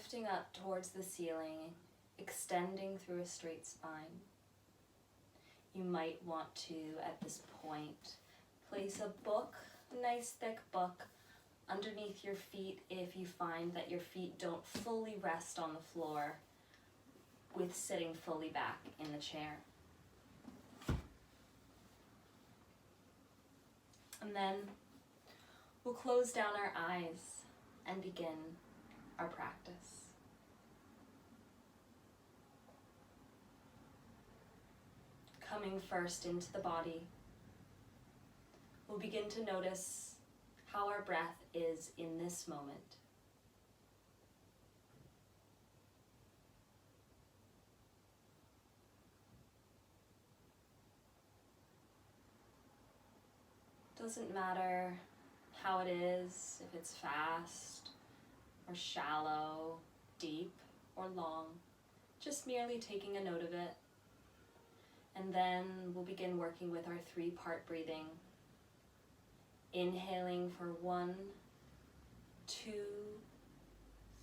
lifting up towards the ceiling, extending through a straight spine. You might want to, at this point, place a book, a nice thick book, underneath your feet if you find that your feet don't fully rest on the floor with sitting fully back in the chair. And then we'll close down our eyes and begin our practice. Coming first into the body, we'll begin to notice how our breath is in this moment. Doesn't matter how it is, if it's fast or shallow, deep or long, just merely taking a note of it. And then we'll begin working with our 3-part breathing. Inhaling for 1, 2,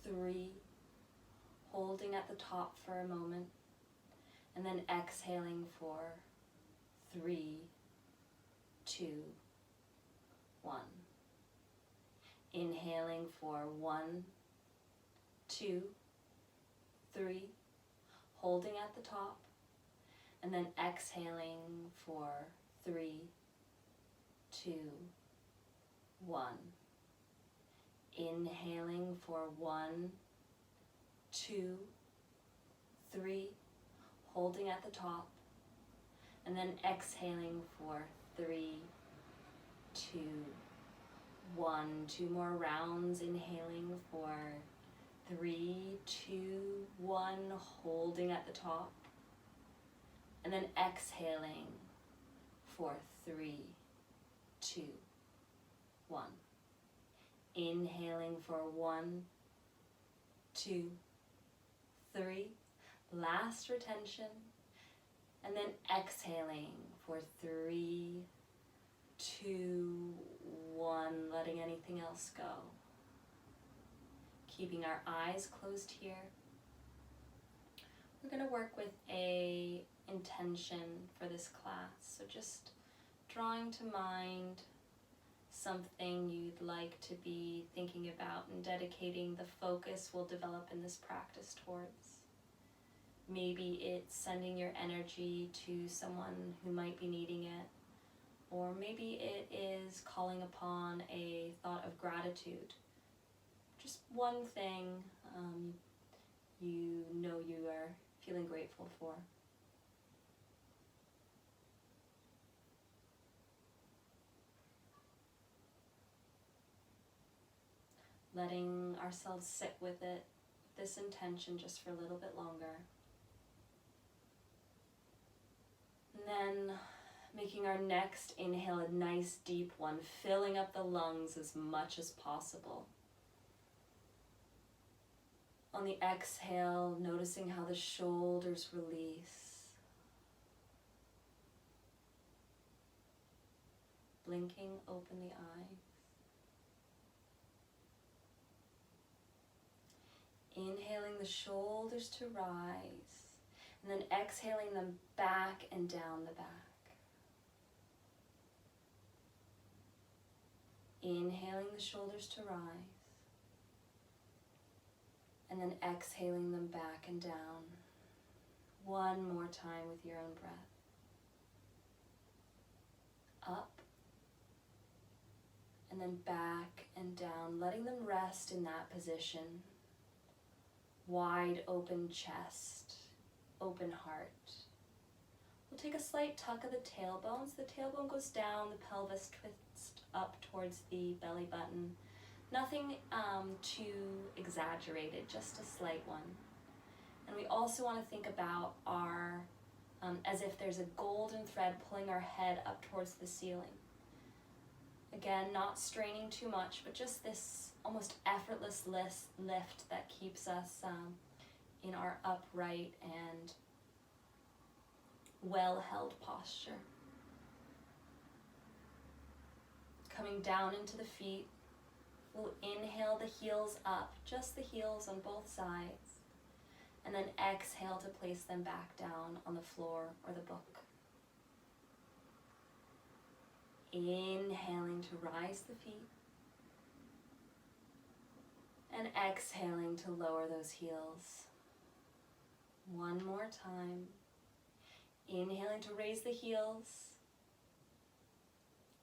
3, holding at the top for a moment, and then exhaling for 3, 2, 1. Inhaling for 1, 2, 3, holding at the top, and then exhaling for 3, 2, 1. Inhaling for 1, 2, 3, holding at the top, and then exhaling for 3, 2, 1. 2 more rounds. Inhaling for 3, 2, 1, holding at the top, and then exhaling for 3, 2, 1. Inhaling for 1, 2, 3. Last retention. And then exhaling for 3, 2, 1. Letting anything else go. Keeping our eyes closed here. We're going to work with a intention for this class. So just drawing to mind something you'd like to be thinking about and dedicating the focus we'll develop in this practice towards. Maybe it's sending your energy to someone who might be needing it, or maybe it is calling upon a thought of gratitude. Just one thing you know you are feeling grateful for. Letting ourselves sit with it, this intention, just for a little bit longer. And then making our next inhale a nice deep one, filling up the lungs as much as possible. On the exhale, noticing how the shoulders release. Blinking, open the eyes. Inhaling the shoulders to rise, and then exhaling them back and down the back. Inhaling the shoulders to rise, and then exhaling them back and down. One more time with your own breath. Up, and then back and down, letting them rest in that position. Wide open chest, open heart. We'll take a slight tuck of the tailbones. The tailbone goes down, the pelvis twists up towards the belly button. Nothing too exaggerated, just a slight one. And we also want to think about our, as if there's a golden thread pulling our head up towards the ceiling. Again, not straining too much, but just this almost effortless lift that keeps us in our upright and well-held posture. Coming down into the feet, We'll inhale the heels up, just the heels on both sides, and then exhale to place them back down on the floor or the book. Inhaling to rise the feet, and exhaling to lower those heels. One more time. Inhaling to raise the heels,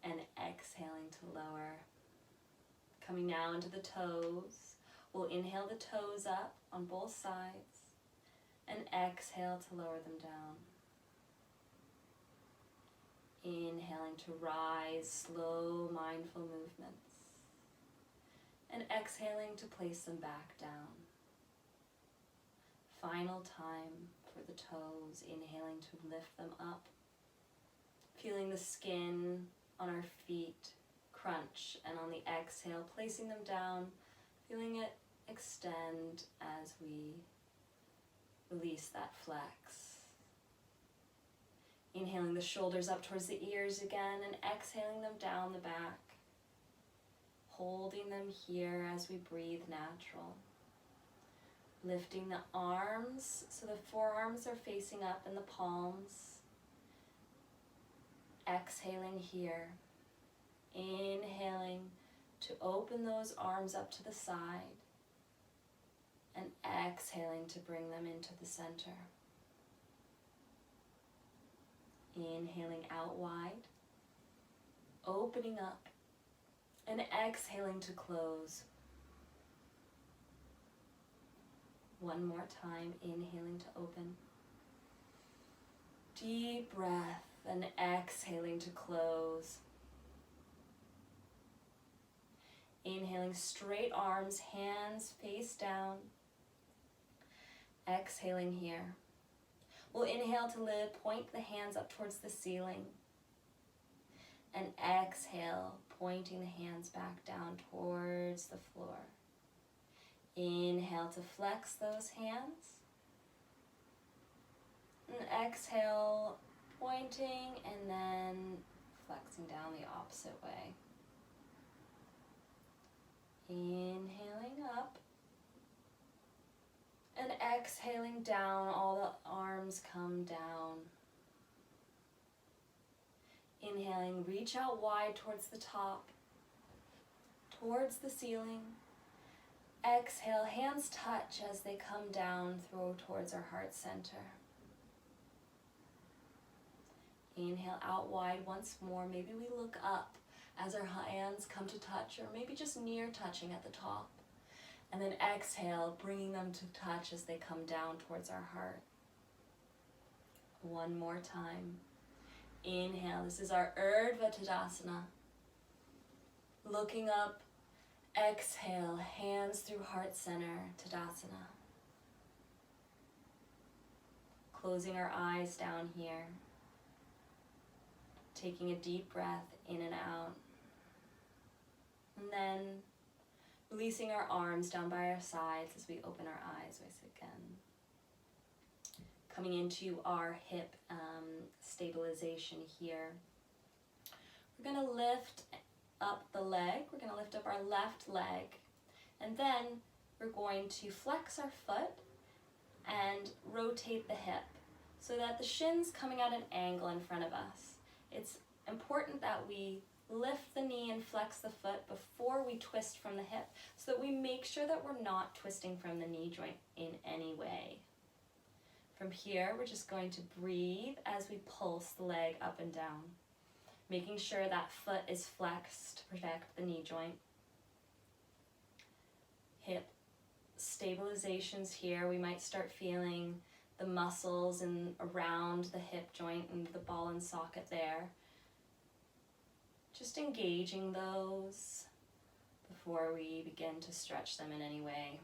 and exhaling to lower. Coming now into the toes. We'll inhale the toes up on both sides, and exhale to lower them down. Inhaling to rise, slow, mindful movements. And exhaling to place them back down. Final time for the toes, inhaling to lift them up. Feeling the skin on our feet crunch, and on the exhale, placing them down, feeling it extend as we release that flex. Inhaling the shoulders up towards the ears again, and exhaling them down the back. Holding them here as we breathe natural. Lifting the arms so the forearms are facing up and the palms. Exhaling here. Inhaling to open those arms up to the side. And exhaling to bring them into the center. Inhaling out wide. Opening up. And exhaling to close. One more time, inhaling to open. Deep breath, and exhaling to close. Inhaling straight arms, hands face down. Exhaling here. We'll inhale to point the hands up towards the ceiling. And exhale, pointing the hands back down towards the floor. Inhale to flex those hands. And exhale, pointing, and then flexing down the opposite way. Inhaling up. And exhaling down, all the arms come down. Inhaling, reach out wide towards the top, towards the ceiling. Exhale, hands touch as they come down through towards our heart center. Inhale out wide once more. Maybe we look up as our hands come to touch, or maybe just near touching at the top. And then exhale, bringing them to touch as they come down towards our heart. One more time. Inhale, this is our Urdhva Tadasana. Looking up, exhale, hands through heart center, Tadasana. Closing our eyes down here. Taking a deep breath in and out. And then releasing our arms down by our sides as we open our eyes once again. Coming into our hip stabilization here. We're going to lift up the leg. We're going to lift up our left leg. And then we're going to flex our foot and rotate the hip so that the shin's coming at an angle in front of us. It's important that we lift the knee and flex the foot before we twist from the hip so that we make sure that we're not twisting from the knee joint in any way. From here, we're just going to breathe as we pulse the leg up and down, making sure that foot is flexed to protect the knee joint. Hip stabilizations here. We might start feeling the muscles around the hip joint and the ball and socket there. Just engaging those before we begin to stretch them in any way.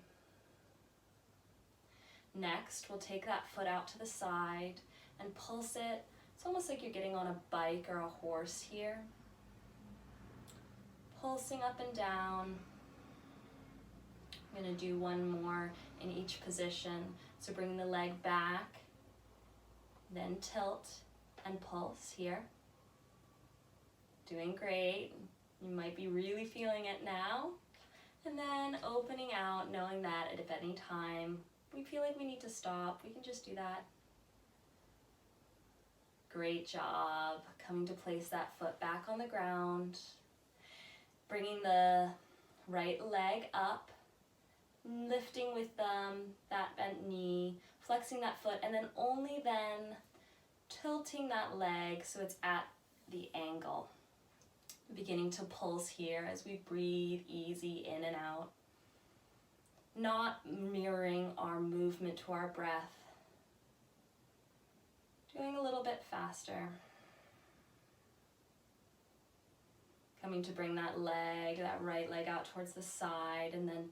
Next, we'll take that foot out to the side and pulse it. It's almost like you're getting on a bike or a horse here. Pulsing up and down. I'm going to do one more in each position. So bring the leg back, then tilt and pulse here. Doing great. You might be really feeling it now. And then opening out, knowing that at any time we feel like we need to stop, we can just do that. Great job. Coming to place that foot back on the ground. Bringing the right leg up. Lifting with that bent knee. Flexing that foot. And then only then tilting that leg so it's at the angle. Beginning to pulse here as we breathe easy in and out. Not mirroring our movement to our breath. Doing a little bit faster. Coming to bring that right leg out towards the side, and then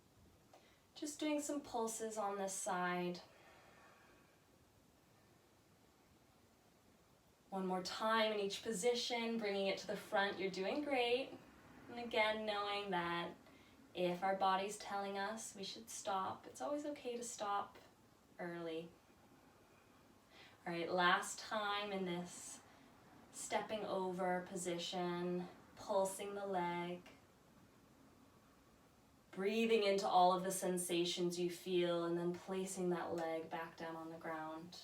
just doing some pulses on this side. One more time in each position, bringing it to the front. You're doing great. And again, knowing that if our body's telling us we should stop, it's always okay to stop early. All right, last time in this stepping over position, pulsing the leg, breathing into all of the sensations you feel, and then placing that leg back down on the ground.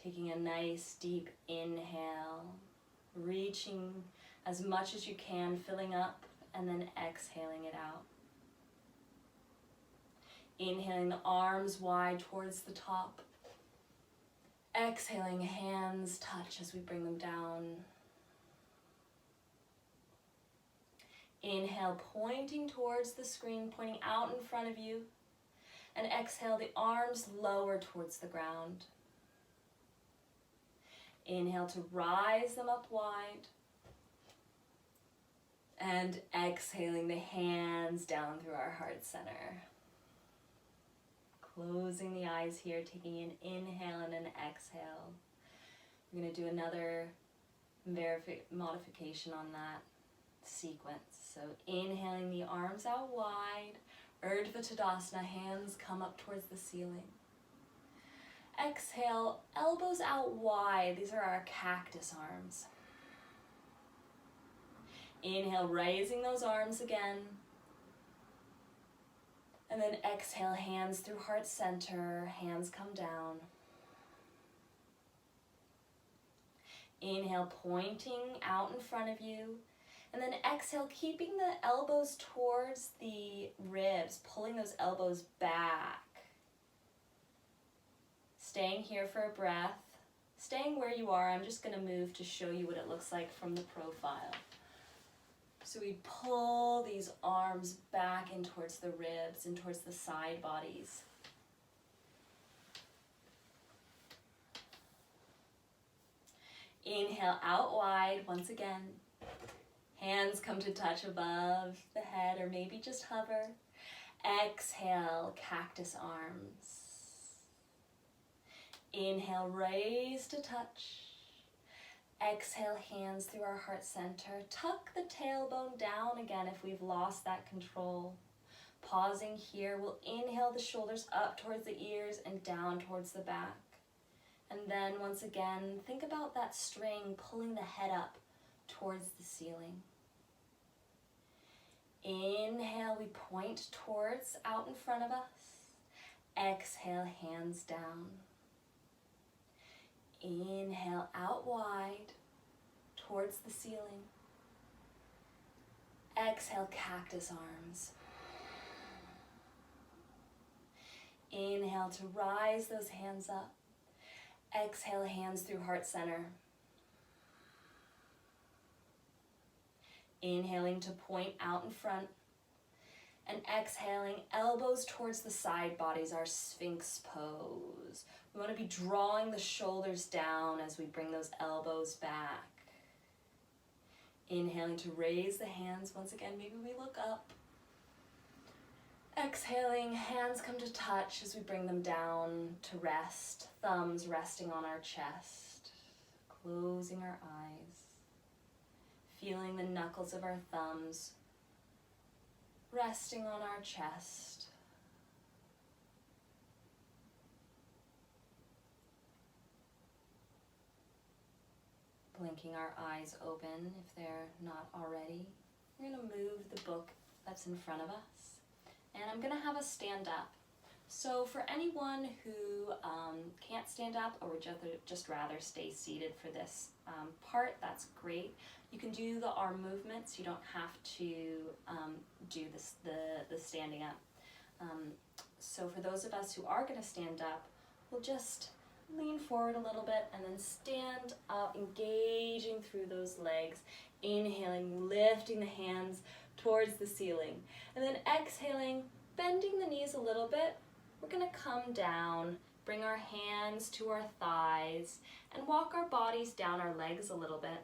Taking a nice deep inhale, reaching as much as you can, filling up, and then exhaling it out. Inhaling the arms wide towards the top. Exhaling, hands touch as we bring them down. Inhale, pointing towards the screen, pointing out in front of you. And exhale, the arms lower towards the ground. Inhale to rise them up wide. And exhaling the hands down through our heart center. Closing the eyes here, taking an inhale and an exhale. We're going to do another modification on that sequence. So inhaling the arms out wide, Urdhva Tadasana, hands come up towards the ceiling. Exhale, elbows out wide. These are our cactus arms. Inhale, raising those arms again. And then exhale, hands through heart center, hands come down. Inhale, pointing out in front of you. And then exhale, keeping the elbows towards the ribs, pulling those elbows back. Staying here for a breath. Staying where you are, I'm just going to move to show you what it looks like from the profile. So we pull these arms back in towards the ribs and towards the side bodies. Inhale out wide once again. Hands come to touch above the head or maybe just hover. Exhale, cactus arms. Inhale, raise to touch. Exhale, hands through our heart center. Tuck the tailbone down again if we've lost that control. Pausing here, we'll inhale the shoulders up towards the ears and down towards the back. And then once again, think about that string pulling the head up towards the ceiling. Inhale, we point towards out in front of us. Exhale, hands down. Inhale out wide towards the ceiling. Exhale, cactus arms. Inhale to rise those hands up. Exhale, hands through heart center. Inhaling to point out in front. And exhaling, elbows towards the side bodies, our Sphinx pose. We want to be drawing the shoulders down as we bring those elbows back. Inhaling to raise the hands. Once again, maybe we look up. Exhaling, hands come to touch as we bring them down to rest. Thumbs resting on our chest. Closing our eyes. Feeling the knuckles of our thumbs resting on our chest. Blinking our eyes open if they're not already. we're going to move the book that's in front of us, and I'm going to have us stand up. So for anyone who can't stand up or would just rather stay seated for this part, that's great. You can do the arm movements. You don't have to do this, the standing up. So for those of us who are going to stand up, we'll just lean forward a little bit and then stand up, engaging through those legs, inhaling, lifting the hands towards the ceiling, and then exhaling, bending the knees a little bit. We're going to come down, bring our hands to our thighs, and walk our bodies down our legs a little bit.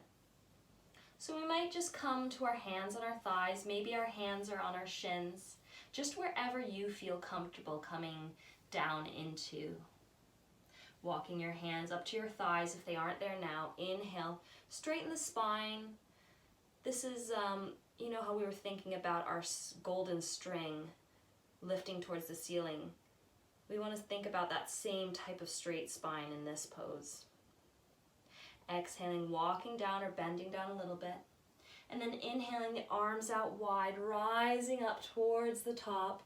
So we might just come to our hands on our thighs, maybe our hands are on our shins, just wherever you feel comfortable coming down into. Walking your hands up to your thighs if they aren't there now. Inhale, straighten the spine. This is, you know how we were thinking about our golden string lifting towards the ceiling. We want to think about that same type of straight spine in this pose. Exhaling, walking down or bending down a little bit. And then inhaling, the arms out wide, rising up towards the top.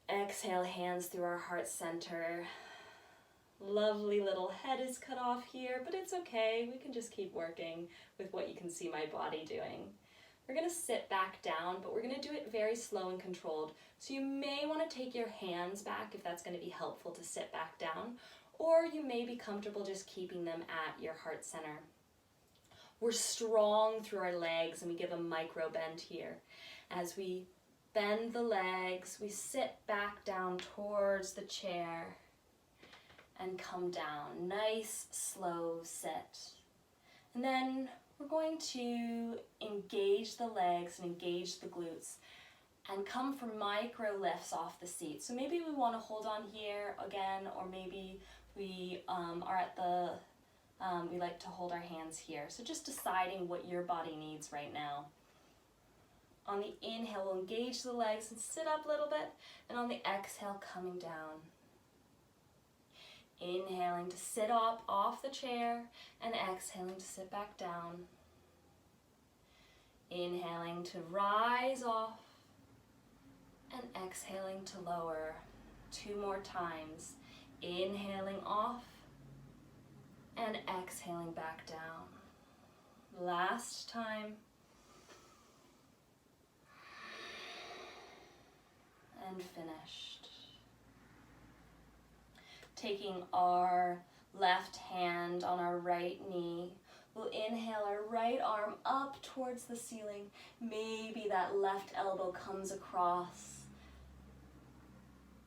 Exhale, hands through our heart center. Lovely little head is cut off here, but it's okay. We can just keep working with what you can see my body doing. We're going to sit back down, but we're going to do it very slow and controlled. So you may want to take your hands back if that's going to be helpful to sit back down, or you may be comfortable just keeping them at your heart center. We're strong through our legs, and we give a micro bend here. As we bend the legs, we sit back down towards the chair and come down. Nice, slow sit. And then we're going to engage the legs and engage the glutes and come for micro lifts off the seat. So maybe we want to hold on here again, or maybe we are at the, we like to hold our hands here. So just deciding what your body needs right now. On the inhale, we'll engage the legs and sit up a little bit, and on the exhale, coming down. Inhaling to sit up off the chair and exhaling to sit back down. Inhaling to rise off and exhaling to lower. 2 more times. Inhaling off and exhaling back down. Last time. And finished. Taking our left hand on our right knee, we'll inhale our right arm up towards the ceiling. Maybe that left elbow comes across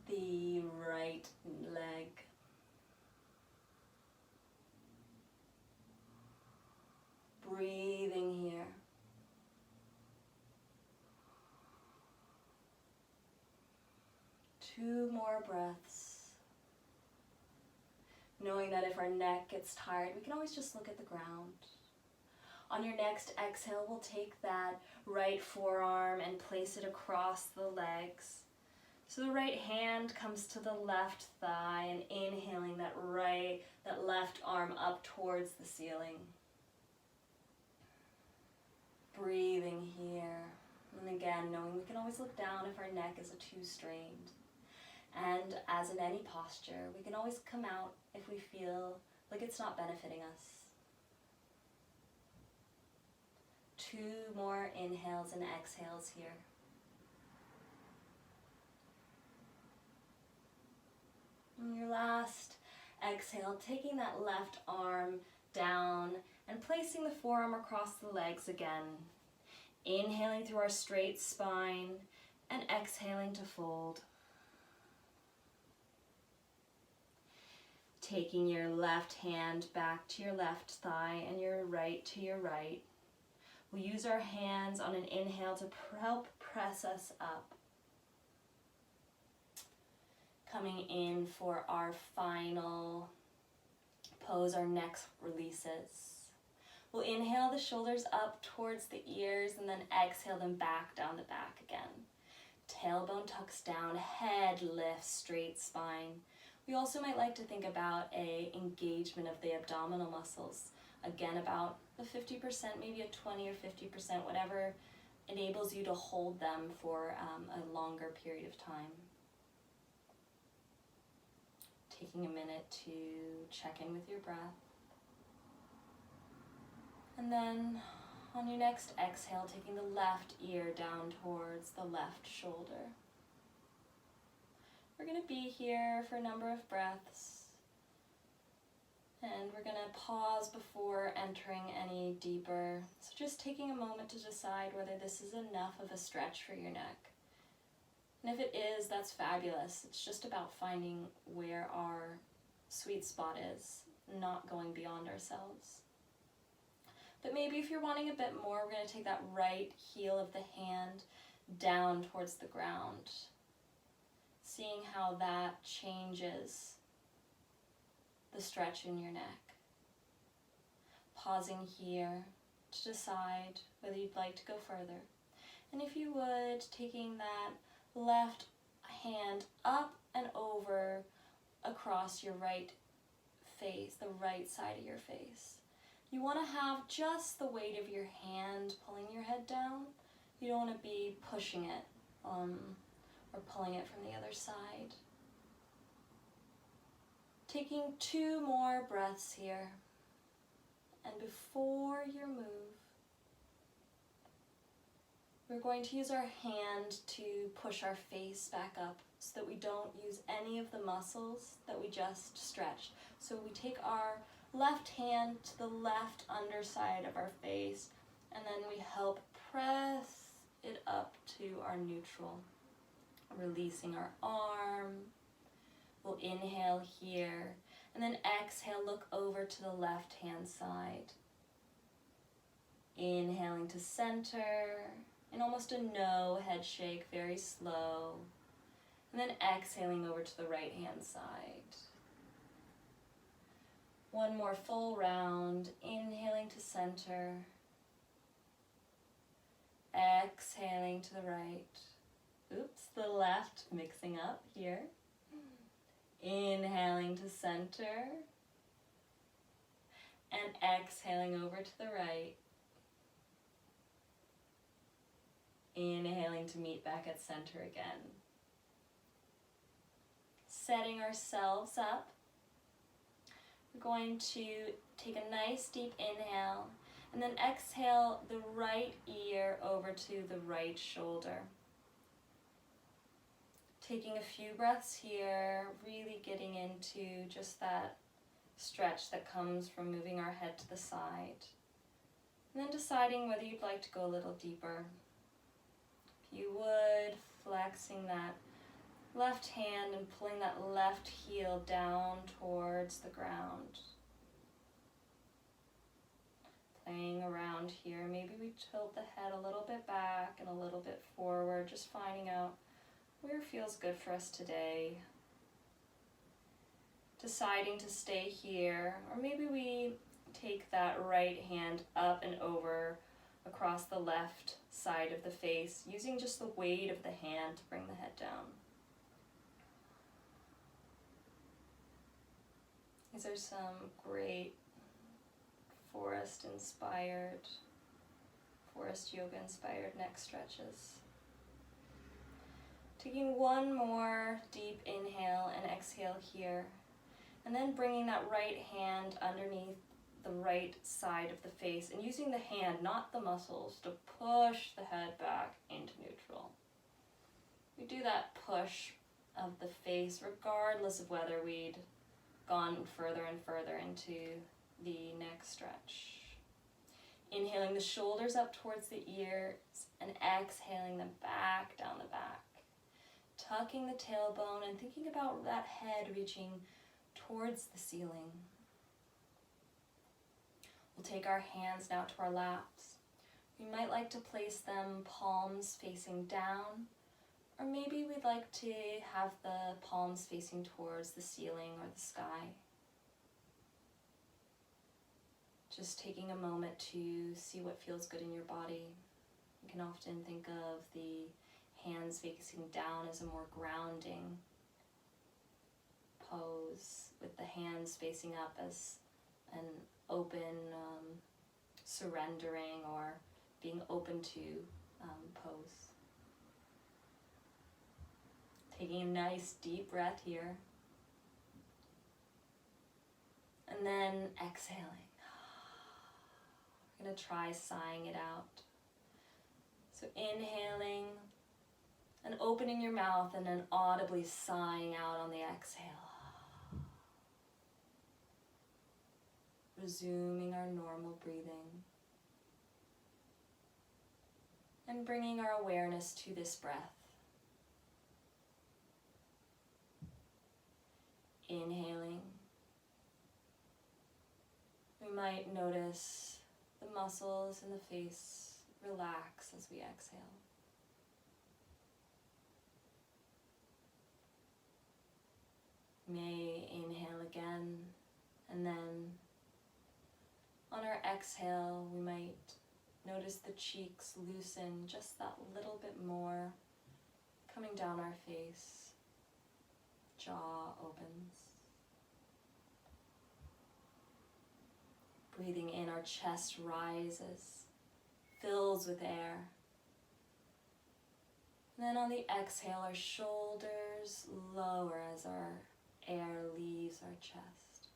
the right leg. Breathing here. Two more breaths. Knowing that if our neck gets tired, we can always just look at the ground. On your next exhale, we'll take that right forearm and place it across the legs. So the right hand comes to the left thigh, and inhaling that left arm up towards the ceiling. Breathing here. And again, knowing we can always look down if our neck is too strained. And as in any posture, we can always come out if we feel like it's not benefiting us. 2 more inhales and exhales here. And your last exhale, taking that left arm down and placing the forearm across the legs again. Inhaling through our straight spine and exhaling to fold. Taking your left hand back to your left thigh and your right to your right. We'll use our hands on an inhale to help press us up. Coming in for our final pose, our neck releases. We'll inhale the shoulders up towards the ears and then exhale them back down the back again. Tailbone tucks down, head lifts, straight spine. We also might like to think about an engagement of the abdominal muscles. Again, about a 50%, maybe a 20 or 50%, whatever enables you to hold them for a longer period of time. Taking a minute to check in with your breath. And then on your next exhale, taking the left ear down towards the left shoulder. We're going to be here for a number of breaths. And we're going to pause before entering any deeper. So just taking a moment to decide whether this is enough of a stretch for your neck. And if it is, that's fabulous. It's just about finding where our sweet spot is, not going beyond ourselves. But maybe if you're wanting a bit more, we're going to take that right heel of the hand down towards the ground. Seeing how that changes the stretch in your neck. Pausing here to decide whether you'd like to go further. And if you would, taking that left hand up and over across your right face, the right side of your face. You want to have just the weight of your hand pulling your head down. You don't want to be pushing it or pulling it from the other side. Taking 2 more breaths here. And before you move, we're going to use our hand to push our face back up so that we don't use any of the muscles that we just stretched. So we take our left hand to the left underside of our face, and then we help press it up to our neutral. Releasing our arm. We'll inhale here, and then exhale, look over to the left hand side. Inhaling to center, in almost a no head shake, very slow. And then exhaling over to the right hand side. One more full round, inhaling to center. Exhaling to the right. Oops, the left, mixing up here. Inhaling to center. And exhaling over to the right. Inhaling to meet back at center again. Setting ourselves up. We're going to take a nice deep inhale and then exhale the right ear over to the right shoulder. Taking a few breaths here, really getting into just that stretch that comes from moving our head to the side. And then deciding whether you'd like to go a little deeper. If you would, flexing that left hand and pulling that left heel down towards the ground. Playing around here, maybe we tilt the head a little bit back and a little bit forward, just finding out where feels good for us today. Deciding to stay here, or maybe we take that right hand up and over across the left side of the face, using just the weight of the hand to bring the head down. These are some great forest yoga inspired neck stretches. Taking one more deep inhale and exhale here, and then bringing that right hand underneath the right side of the face and using the hand, not the muscles, to push the head back into neutral. We do that push of the face regardless of whether we'd gone further and further into the neck stretch. Inhaling the shoulders up towards the ears and exhaling them back down the back. Tucking the tailbone and thinking about that head reaching towards the ceiling. We'll take our hands now to our laps. We might like to place them palms facing down, or maybe we'd like to have the palms facing towards the ceiling or the sky. Just taking a moment to see what feels good in your body. You can often think of the hands facing down as a more grounding pose, with the hands facing up as an open, surrendering or being open to pose. Taking a nice deep breath here. And then exhaling. We're going to try sighing it out. So inhaling and opening your mouth and then audibly sighing out on the exhale. Resuming our normal breathing. And bringing our awareness to this breath. Inhaling. We might notice the muscles in the face relax as we exhale. We may inhale again, and then on our exhale, we might notice the cheeks loosen just that little bit more, coming down our face. Jaw opens. Breathing in, our chest rises, fills with air. And then on the exhale, our shoulders lower as our air leaves our chest.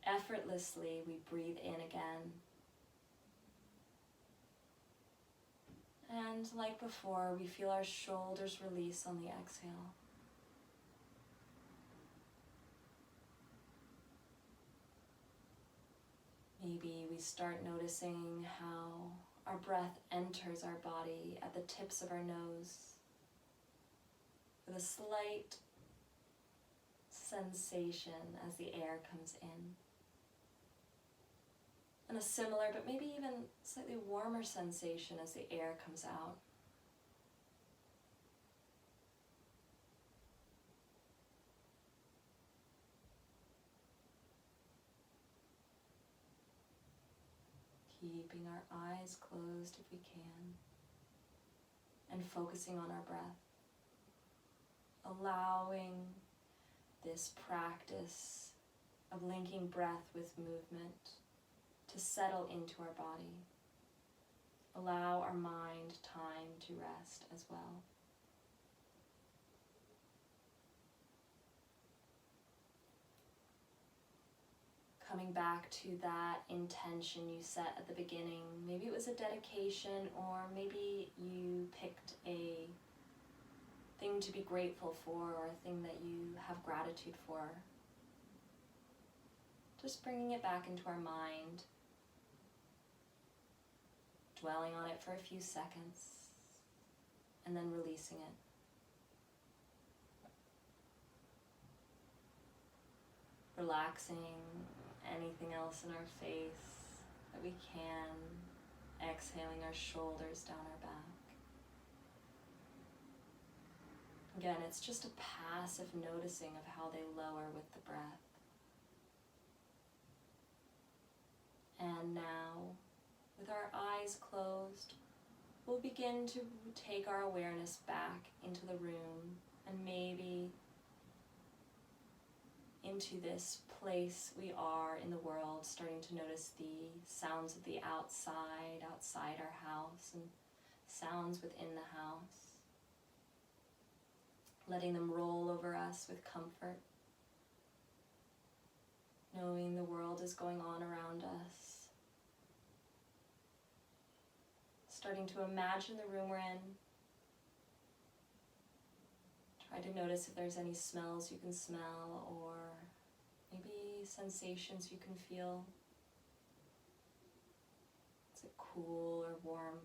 Effortlessly, we breathe in again. And like before, we feel our shoulders release on the exhale. Maybe we start noticing how our breath enters our body at the tips of our nose with a slight sensation as the air comes in. And a similar, but maybe even slightly warmer sensation as the air comes out. Keeping our eyes closed if we can, and focusing on our breath. Allowing this practice of linking breath with movement to settle into our body. Allow our mind time to rest as well. Coming back to that intention you set at the beginning. Maybe it was a dedication, or maybe you picked a thing to be grateful for, or a thing that you have gratitude for. Just bringing it back into our mind, dwelling on it for a few seconds, and then releasing it. Relaxing anything else in our face that we can, exhaling our shoulders down our back. Again, it's just a passive noticing of how they lower with the breath. And now, with our eyes closed, we'll begin to take our awareness back into the room, and maybe into this place we are in the world, starting to notice the sounds of the outside our house, and sounds within the house. Letting them roll over us with comfort. Knowing the world is going on around us. Starting to imagine the room we're in. Try to notice if there's any smells you can smell, or maybe sensations you can feel. Is it cool or warm?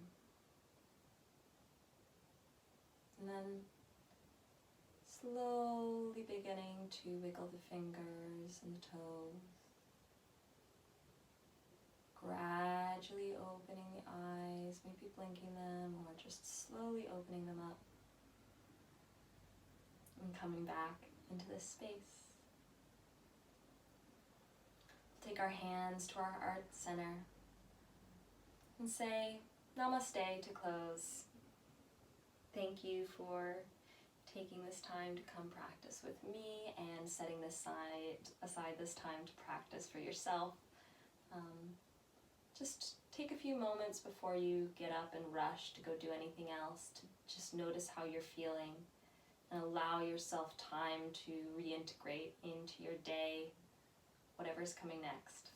And then slowly beginning to wiggle the fingers and the toes. Gradually opening the eyes, maybe blinking them, or just slowly opening them up. And coming back into this space. Take our hands to our heart center and say Namaste to close. Thank you for taking this time to come practice with me and setting aside this time to practice for yourself. Just take a few moments before you get up and rush to go do anything else to just notice how you're feeling and allow yourself time to reintegrate into your day, whatever's coming next.